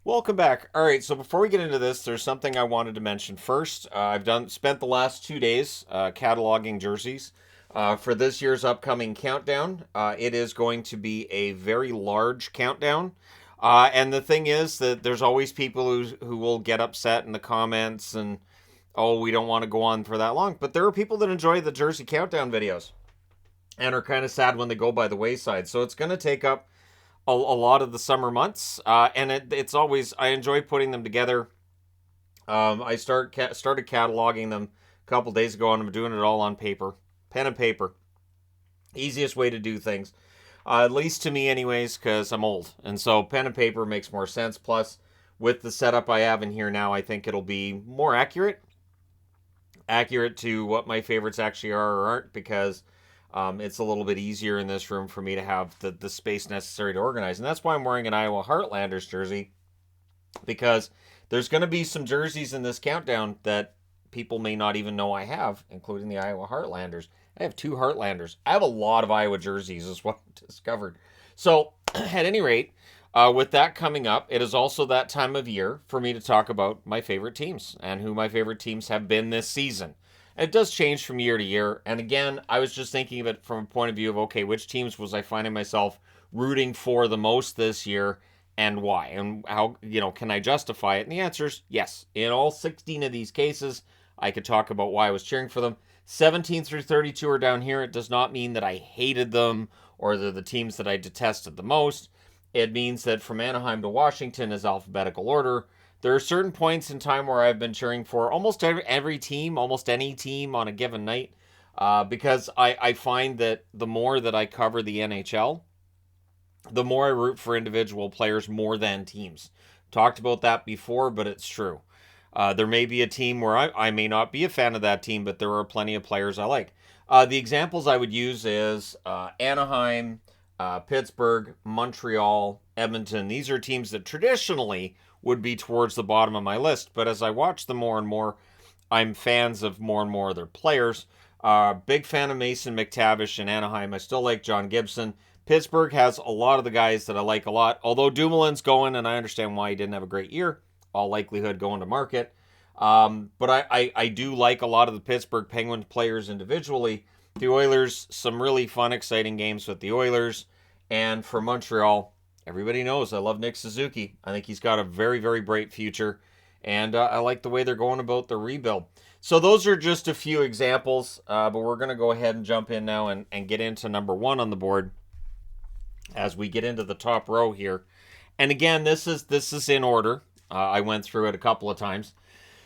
Welcome back. All right, so before we get into this, there's something I wanted to mention first. I've spent the last 2 days cataloging jerseys for this year's upcoming countdown. It is going to be a very large countdown, and the thing is that there's always people who will get upset in the comments and oh, we don't want to go on for that long. But there are people that enjoy the jersey countdown videos and are kind of sad when they go by the wayside. So it's going to take up a lot of the summer months, and it's always I enjoy putting them together. Started cataloging them a couple days ago, and I'm doing it all on paper, pen and paper. Easiest way to do things, at least to me, anyways, because I'm old, and so pen and paper makes more sense. Plus, with the setup I have in here now, I think it'll be more accurate to what my favorites actually are or aren't, because it's a little bit easier in this room for me to have the space necessary to organize. And that's why I'm wearing an Iowa Heartlanders jersey, because there's going to be some jerseys in this countdown that people may not even know I have, including the Iowa Heartlanders. I have two Heartlanders. I have a lot of Iowa jerseys, is what I discovered. So, at any rate, with that coming up, it is also that time of year for me to talk about my favorite teams and who my favorite teams have been this season. And it does change from year to year. And again, I was just thinking of it from a point of view of, okay, which teams was I finding myself rooting for the most this year and why? And how, can I justify it? And the answer is yes. In all 16 of these cases, I could talk about why I was cheering for them. 17 through 32 are down here. It does not mean that I hated them or they're the teams that I detested the most. It means that from Anaheim to Washington is alphabetical order. There are certain points in time where I've been cheering for almost every team, almost any team on a given night, because I find that the more that I cover the NHL, the more I root for individual players more than teams. Talked about that before, but it's true. There may be a team where I may not be a fan of that team, but there are plenty of players I like. The examples I would use is Anaheim, Pittsburgh, Montreal, Edmonton. These are teams that traditionally would be towards the bottom of my list, but as I watch them more and more, I'm fans of more and more of their players. Big fan of Mason McTavish in Anaheim. I still like John Gibson. Pittsburgh has a lot of the guys that I like a lot, although Dumoulin's going, and I understand why he didn't have a great year. All likelihood going to market. But I do like a lot of the Pittsburgh Penguins players individually. The Oilers, some really fun, exciting games with the Oilers. And for Montreal, everybody knows I love Nick Suzuki. I think he's got a very, very bright future. And I like the way they're going about the rebuild. So those are just a few examples. But we're going to go ahead and jump in now and get into number one on the board as we get into the top row here. And again, this is in order. I went through it a couple of times.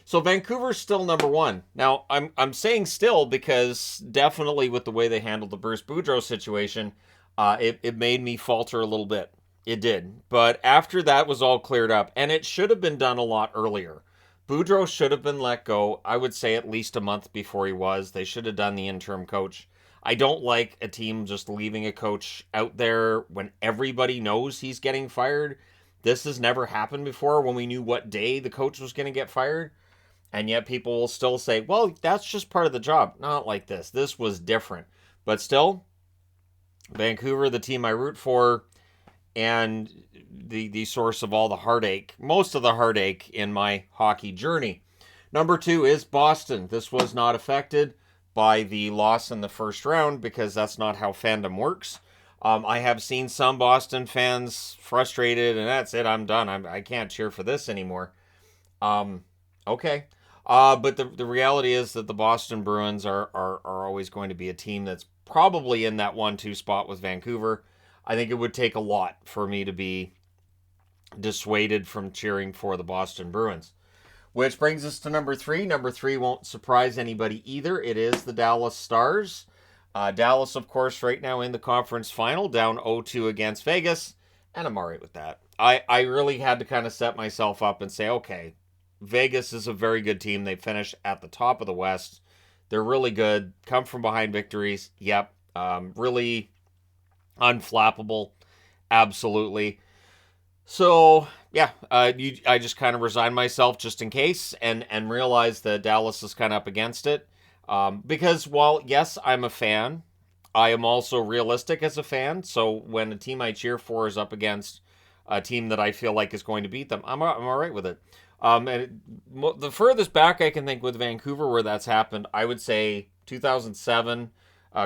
So Vancouver's still number one. Now, I'm saying still because definitely with the way they handled the Bruce Boudreau situation, it made me falter a little bit. It did. But after that was all cleared up, and it should have been done a lot earlier. Boudreau should have been let go, I would say at least a month before he was. They should have done the interim coach. I don't like a team just leaving a coach out there when everybody knows he's getting fired. This has never happened before when we knew what day the coach was going to get fired. And yet people will still say, well, that's just part of the job. Not like this. This was different. But still, Vancouver, the team I root for, and the source of all the heartache, most of the heartache in my hockey journey. Number two is Boston. This was not affected by the loss in the first round because that's not how fandom works. I have seen some Boston fans frustrated, and that's it. I'm done. I can't cheer for this anymore. Okay. But the reality is that the Boston Bruins are always going to be a team that's probably in that 1-2 spot with Vancouver. I think it would take a lot for me to be dissuaded from cheering for the Boston Bruins. Which brings us to number three. Number three won't surprise anybody either. It is the Dallas Stars. Dallas, of course, right now in the conference final, down 0-2 against Vegas, and I'm all right with that. I really had to kind of set myself up and say, okay, Vegas is a very good team. They finished at the top of the West. They're really good. Come from behind victories. Yep. Really unflappable. Absolutely. So, yeah, I just kind of resigned myself just in case and realized that Dallas is kind of up against it. Because while, yes, I'm a fan, I am also realistic as a fan. So when a team I cheer for is up against a team that I feel like is going to beat them, I'm all right with it. The furthest back I can think with Vancouver where that's happened, I would say 2007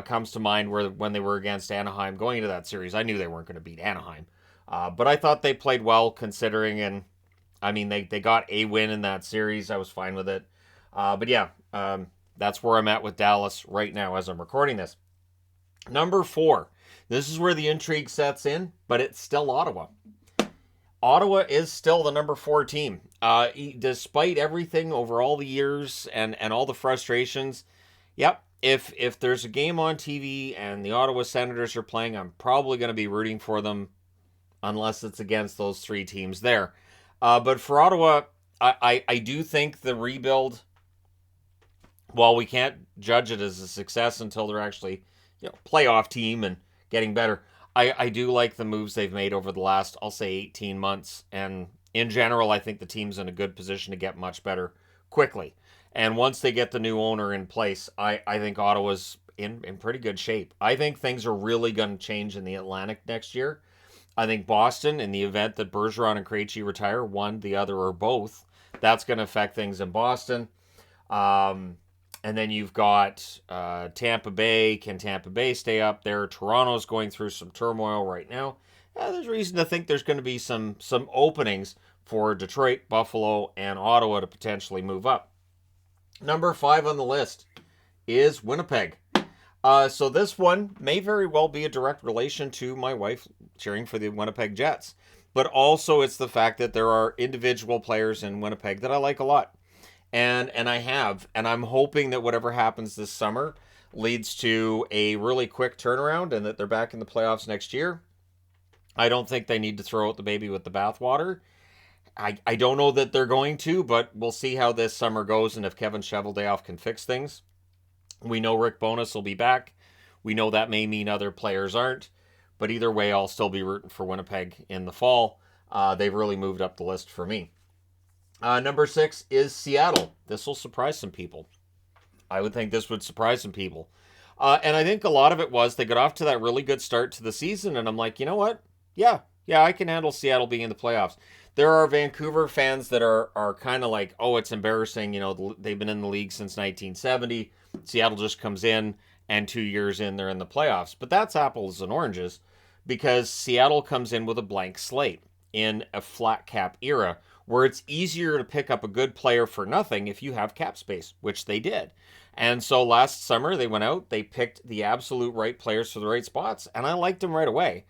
comes to mind where when they were against Anaheim going into that series. I knew they weren't going to beat Anaheim, but I thought they played well considering, and I mean they got a win in that series. I was fine with it, but yeah, that's where I'm at with Dallas right now as I'm recording this. Number 4. This is where the intrigue sets in, but it's still Ottawa. Ottawa is still the number 4 team. Despite everything over all the years and all the frustrations, yep, if there's a game on TV and the Ottawa Senators are playing, I'm probably going to be rooting for them unless it's against those 3 teams there. But for Ottawa, I do think the rebuild, while we can't judge it as a success until they're actually playoff team and getting better, I do like the moves they've made over the last, I'll say, 18 months. And in general, I think the team's in a good position to get much better quickly. And once they get the new owner in place, I think Ottawa's in pretty good shape. I think things are really going to change in the Atlantic next year. I think Boston, in the event that Bergeron and Krejci retire, one, the other, or both, that's going to affect things in Boston. And then you've got Tampa Bay. Can Tampa Bay stay up there? Toronto's going through some turmoil right now. There's reason to think there's going to be some openings for Detroit, Buffalo, and Ottawa to potentially move up. Number 5 on the list is Winnipeg. So this one may very well be a direct relation to my wife cheering for the Winnipeg Jets. But also it's the fact that there are individual players in Winnipeg that I like a lot. And I'm hoping that whatever happens this summer leads to a really quick turnaround and that they're back in the playoffs next year. I don't think they need to throw out the baby with the bathwater. I don't know that they're going to, but we'll see how this summer goes and if Kevin Cheveldayoff can fix things. We know Rick Bowness will be back. We know that may mean other players aren't. But either way, I'll still be rooting for Winnipeg in the fall. They've really moved up the list for me. Number 6 is Seattle. This will surprise some people. I would think this would surprise some people. And I think a lot of it was they got off to that really good start to the season. And I'm like, you know what? Yeah, I can handle Seattle being in the playoffs. There are Vancouver fans that are kind of like, oh, it's embarrassing. They've been in the league since 1970. Seattle just comes in, and 2 years in, they're in the playoffs. But that's apples and oranges because Seattle comes in with a blank slate in a flat cap era where it's easier to pick up a good player for nothing if you have cap space, which they did. And so last summer they went out, they picked the absolute right players for the right spots, and I liked them right away.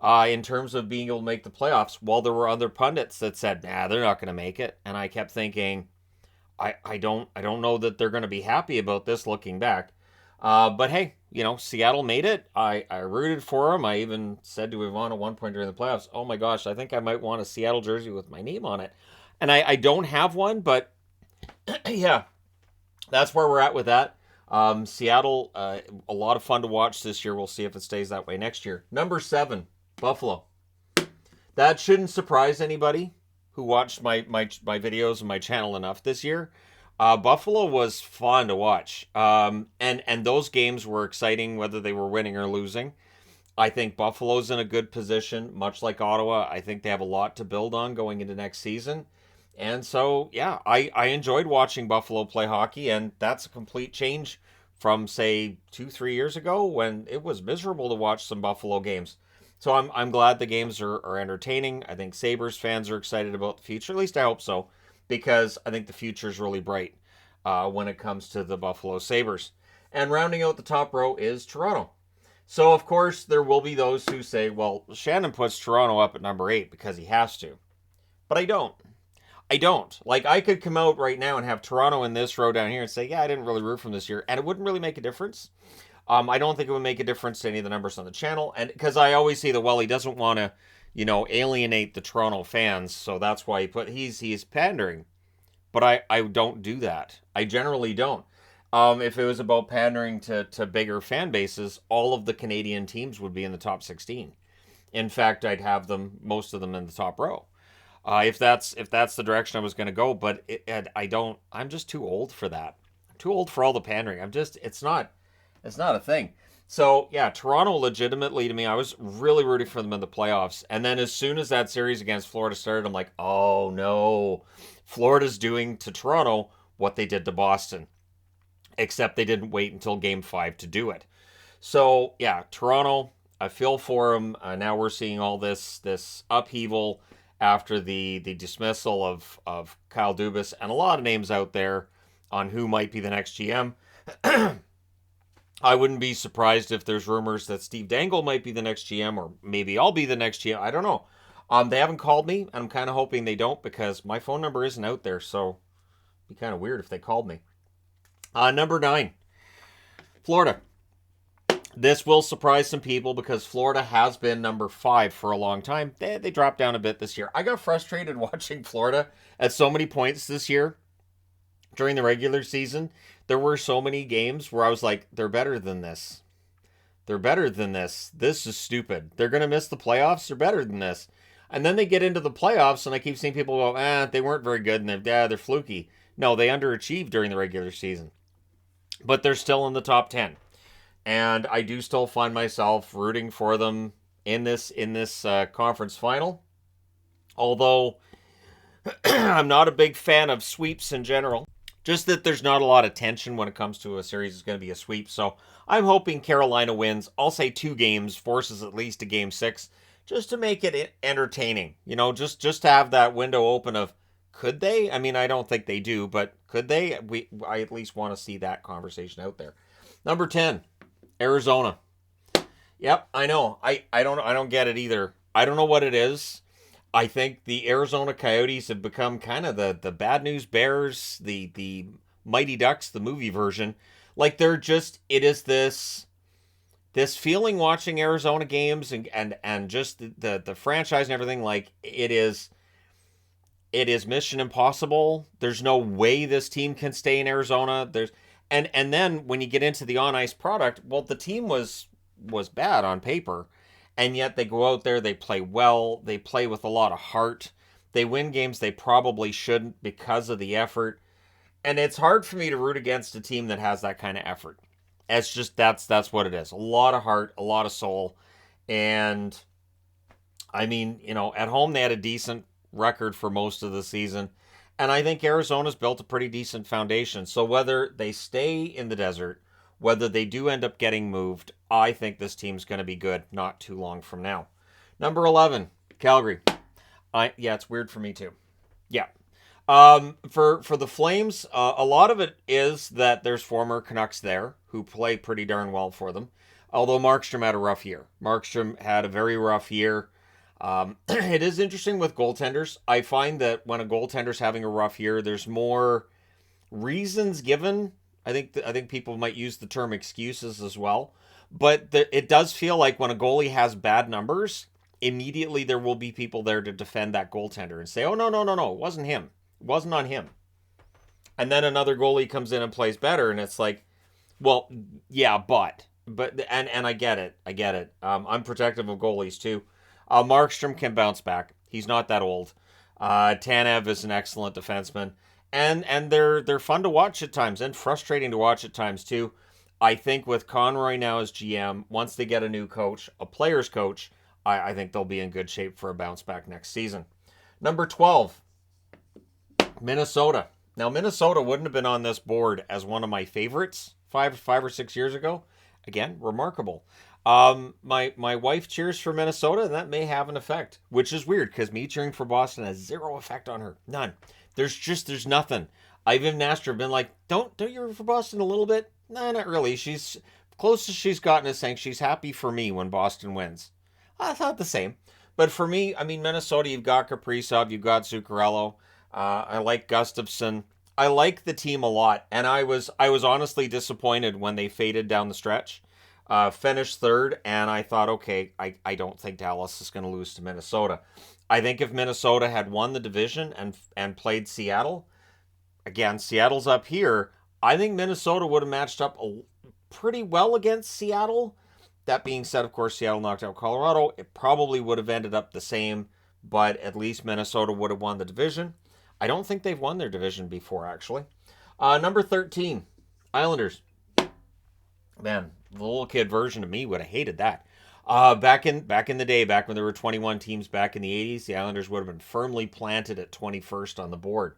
In terms of being able to make the playoffs, while there were other pundits that said, nah, they're not going to make it. And I kept thinking, I don't know that they're going to be happy about this looking back. But hey, Seattle made it. I rooted for them. I even said to Yvonne at one point during the playoffs, oh my gosh, I think I might want a Seattle jersey with my name on it. And I don't have one, but yeah, that's where we're at with that. Seattle, a lot of fun to watch this year. We'll see if it stays that way next year. Number 7, Buffalo. That shouldn't surprise anybody who watched my videos and my channel enough this year. Buffalo was fun to watch. And those games were exciting, whether they were winning or losing. I think Buffalo's in a good position, much like Ottawa. I think they have a lot to build on going into next season. And so, yeah, I enjoyed watching Buffalo play hockey, and that's a complete change from, say, 2-3 years ago when it was miserable to watch some Buffalo games. So I'm glad the games are entertaining. I think Sabres fans are excited about the future. At least I hope so, because I think the future is really bright when it comes to the Buffalo Sabres. And rounding out the top row is Toronto. So, of course, there will be those who say, well, Shannon puts Toronto up at number 8 because he has to. But I don't. Like, I could come out right now and have Toronto in this row down here and say, yeah, I didn't really root for them this year. And it wouldn't really make a difference. I don't think it would make a difference to any of the numbers on the channel. And because I always see that, well, he doesn't want to, alienate the Toronto fans. So that's why he's pandering. But I don't do that. I generally don't. If it was about pandering to bigger fan bases, all of the Canadian teams would be in the top 16. In fact, I'd have most of them in the top row. If that's the direction I was going to go, but I'm just too old for that. I'm too old for all the pandering. It's not a thing. So, yeah, Toronto legitimately to me, I was really rooting for them in the playoffs. And then as soon as that series against Florida started, I'm like, oh no. Florida's doing to Toronto what they did to Boston, except they didn't wait until game 5 to do it. So, yeah, Toronto, I feel for them. Now we're seeing all this upheaval after the dismissal of Kyle Dubas and a lot of names out there on who might be the next GM. I wouldn't be surprised if there's rumors that Steve Dangle might be the next GM, or maybe I'll be the next GM. I don't know. They haven't called me, and I'm kind of hoping they don't because my phone number isn't out there, so it'd be kind of weird if they called me. Number 9, Florida. This will surprise some people because Florida has been number 5 for a long time. They dropped down a bit this year. I got frustrated watching Florida at so many points this year during the regular season. There were so many games where I was like, they're better than this. They're better than this. This is stupid. They're going to miss the playoffs. They're better than this. And then they get into the playoffs, and I keep seeing people go, they weren't very good, and they're fluky. No, they underachieved during the regular season. But they're still in the top 10. And I do still find myself rooting for them in this conference final. Although I'm not a big fan of sweeps in general. Just that there's not a lot of tension when it comes to a series that's going to be a sweep. So I'm hoping Carolina wins. I'll say 2 games, forces at least a game 6, just to make it entertaining. You know, just to have that window open of, could they? I mean, I don't think they do, but could they? I at least want to see that conversation out there. Number 10, Arizona. Yep, I know. I don't get it either. I don't know what it is. I think the Arizona Coyotes have become kind of the Bad News Bears, the Mighty Ducks, the movie version. Like they're just, it is this feeling watching Arizona games and just the franchise and everything. Like it is Mission Impossible. There's no way this team can stay in Arizona. And then when you get into the on ice product, well, the team was bad on paper. And yet they go out there, they play well, they play with a lot of heart. They win games they probably shouldn't because of the effort. And it's hard for me to root against a team that has that kind of effort. It's just that's what it is. A lot of heart, a lot of soul. And I mean, you know, at home they had a decent record for most of the season. And I think Arizona's built a pretty decent foundation. So whether they stay in the desert, whether they do end up getting moved, I think this team's going to be good not too long from now. Number 11, Calgary. Yeah, it's weird for me too. Yeah. For the Flames, a lot of it is that there's former Canucks there who play pretty darn well for them. Although Markstrom had a rough year. Markstrom had a very rough year. It is interesting with goaltenders. I find that when a goaltender's having a rough year, there's more reasons given. I think people might use the term excuses as well. But it does feel like when a goalie has bad numbers, immediately there will be people there to defend that goaltender and say, oh, no, it wasn't him. It wasn't on him. And then another goalie comes in and plays better, and it's like, well, yeah, but and I get it. I'm protective of goalies too. Markstrom can bounce back. He's not that old. Tanev is an excellent defenseman. And they're fun to watch at times and frustrating to watch at times too. I think with Conroy now as GM, once they get a new coach, a player's coach, I think they'll be in good shape for a bounce back next season. Number 12, Minnesota. Now, Minnesota wouldn't have been on this board as one of my favorites five or 6 years ago. Again, remarkable. My wife cheers for Minnesota, and that may have an effect, which is weird because me cheering for Boston has zero effect on her. None. There's nothing. I've even asked her, been like, don't you root for Boston a little bit? Nah, not really. She's closest she's gotten is saying she's happy for me when Boston wins. I thought the same. But for me, I mean, Minnesota, you've got Kaprizov, you've got Zuccarello. I like Gustafsson. I like the team a lot, and I was honestly disappointed when they faded down the stretch. Finished third, and I thought, okay, I don't think Dallas is going to lose to Minnesota. I think if Minnesota had won the division and played Seattle, again, Seattle's up here, I think Minnesota would have matched up pretty well against Seattle. That being said, of course, Seattle knocked out Colorado. It probably would have ended up the same, but at least Minnesota would have won the division. I don't think they've won their division before, actually. Number 13, Islanders. Man, the little kid version of me would have hated that. Back in the day, back when there were 21 teams back in the 80s, the Islanders would have been firmly planted at 21st on the board.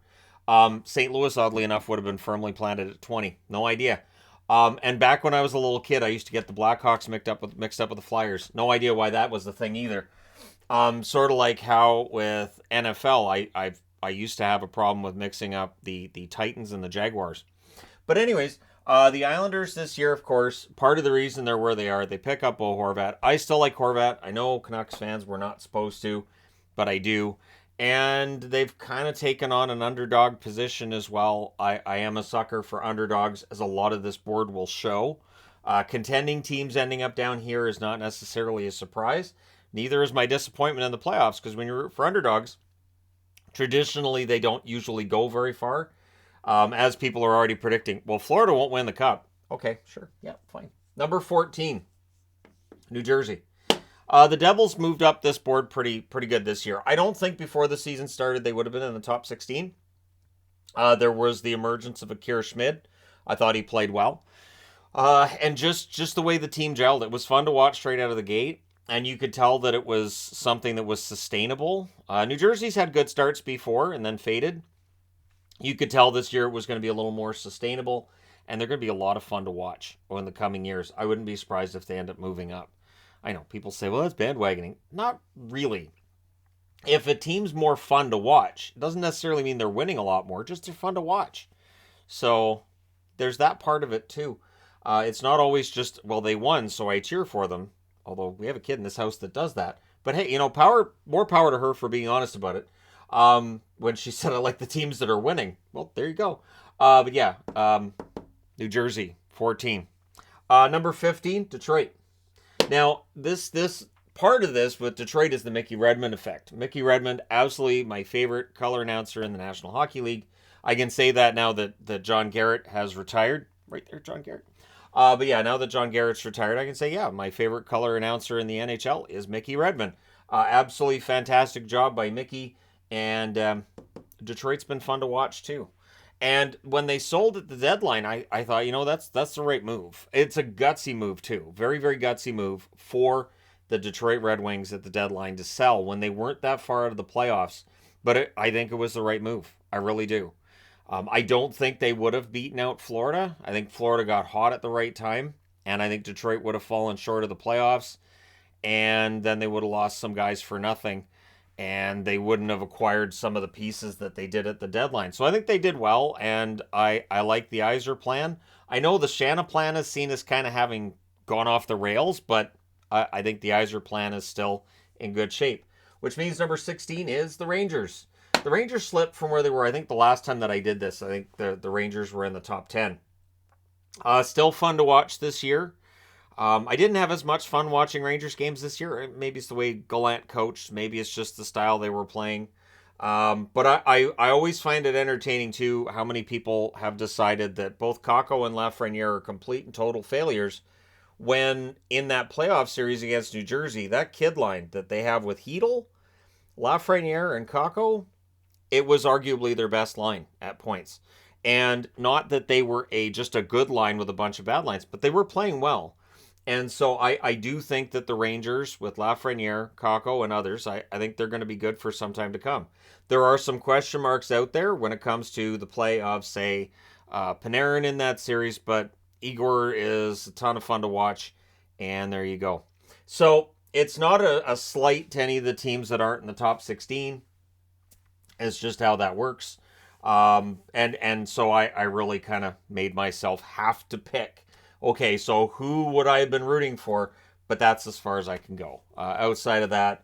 St. Louis, oddly enough, would have been firmly planted at 20. No idea. And back when I was a little kid, I used to get the Blackhawks mixed up with the Flyers. No idea why that was the thing either. Sort of like how with NFL, I used to have a problem with mixing up the Titans and the Jaguars. But anyways, the Islanders this year, of course, part of the reason they're where they are, they pick up Bo Horvat. I still like Horvat. I know Canucks fans were not supposed to, but I do. And they've kind of taken on an underdog position as well. I am a sucker for underdogs, as a lot of this board will show. Contending teams ending up down here is not necessarily a surprise. Neither is my disappointment in the playoffs, because when you root for underdogs, traditionally they don't usually go very far. As people are already predicting, well, Florida won't win the cup. Okay, sure. Yeah, fine. Number 14, New Jersey. The Devils moved up this board pretty good this year. I don't think before the season started they would have been in the top 16. There was the emergence of Akira Schmid. I thought he played well. And just the way the team gelled, it was fun to watch straight out of the gate. And you could tell that it was something that was sustainable. New Jersey's had good starts before and then faded. You could tell this year it was going to be a little more sustainable, and they're going to be a lot of fun to watch in the coming years. I wouldn't be surprised if they end up moving up. I know people say, well, that's bandwagoning. Not really. If a team's more fun to watch, it doesn't necessarily mean they're winning a lot more, just they're fun to watch. So there's that part of it too. It's not always just, well, they won, so I cheer for them. Although we have a kid in this house that does that. But hey, more power to her for being honest about it. When she said I like the teams that are winning. Well, there you go. But yeah, New Jersey, 14. Number 15, Detroit. Now, this part of this with Detroit is the Mickey Redmond effect. Mickey Redmond, absolutely my favorite color announcer in the National Hockey League. I can say that now that John Garrett has retired. Right there, John Garrett. But yeah, now that John Garrett's retired, I can say, yeah, my favorite color announcer in the NHL is Mickey Redmond. Absolutely fantastic job by Mickey. And Detroit's been fun to watch too. And when they sold at the deadline, I thought, that's the right move. It's a gutsy move too. Very, very gutsy move for the Detroit Red Wings at the deadline to sell when they weren't that far out of the playoffs. But I think it was the right move. I really do. I don't think they would have beaten out Florida. I think Florida got hot at the right time. And I think Detroit would have fallen short of the playoffs. And then they would have lost some guys for nothing. And they wouldn't have acquired some of the pieces that they did at the deadline. So I think they did well, and I like the Yzer plan. I know the Shanna plan is seen as kind of having gone off the rails, but I think the Yzer plan is still in good shape. Which means number 16 is the Rangers. The Rangers slipped from where they were, I think, the last time that I did this. I think the Rangers were in the top 10. Still fun to watch this year. I didn't have as much fun watching Rangers games this year. Maybe it's the way Gallant coached. Maybe it's just the style they were playing. But I always find it entertaining, too, how many people have decided that both Kakko and Lafreniere are complete and total failures when in that playoff series against New Jersey, that kid line that they have with Hedl, Lafreniere, and Kakko, it was arguably their best line at points. And not that they were just a good line with a bunch of bad lines, but they were playing well. And so I do think that the Rangers, with Lafreniere, Kakko, and others, I think they're going to be good for some time to come. There are some question marks out there when it comes to the play of, say, Panarin in that series, but Igor is a ton of fun to watch, and there you go. So it's not a slight to any of the teams that aren't in the top 16. It's just how that works. And so I really kind of made myself have to pick. Okay, so who would I have been rooting for? But that's as far as I can go. Outside of that,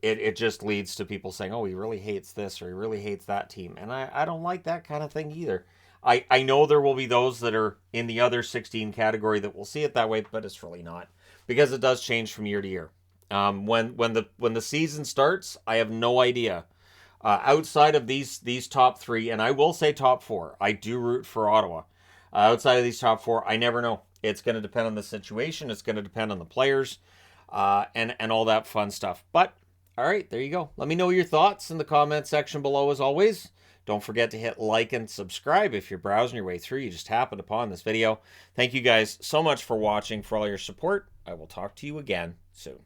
it just leads to people saying, oh, he really hates this or he really hates that team. And I don't like that kind of thing either. I know there will be those that are in the other 16 category that will see it that way, but it's really not. Because it does change from year to year. When the season starts, I have no idea. Outside of these top three, and I will say top four, I do root for Ottawa. Outside of these top four, I never know. It's going to depend on the situation. It's going to depend on the players and all that fun stuff. But, all right, there you go. Let me know your thoughts in the comment section below as always. Don't forget to hit like and subscribe if you're browsing your way through. You just happened upon this video. Thank you guys so much for watching, for all your support. I will talk to you again soon.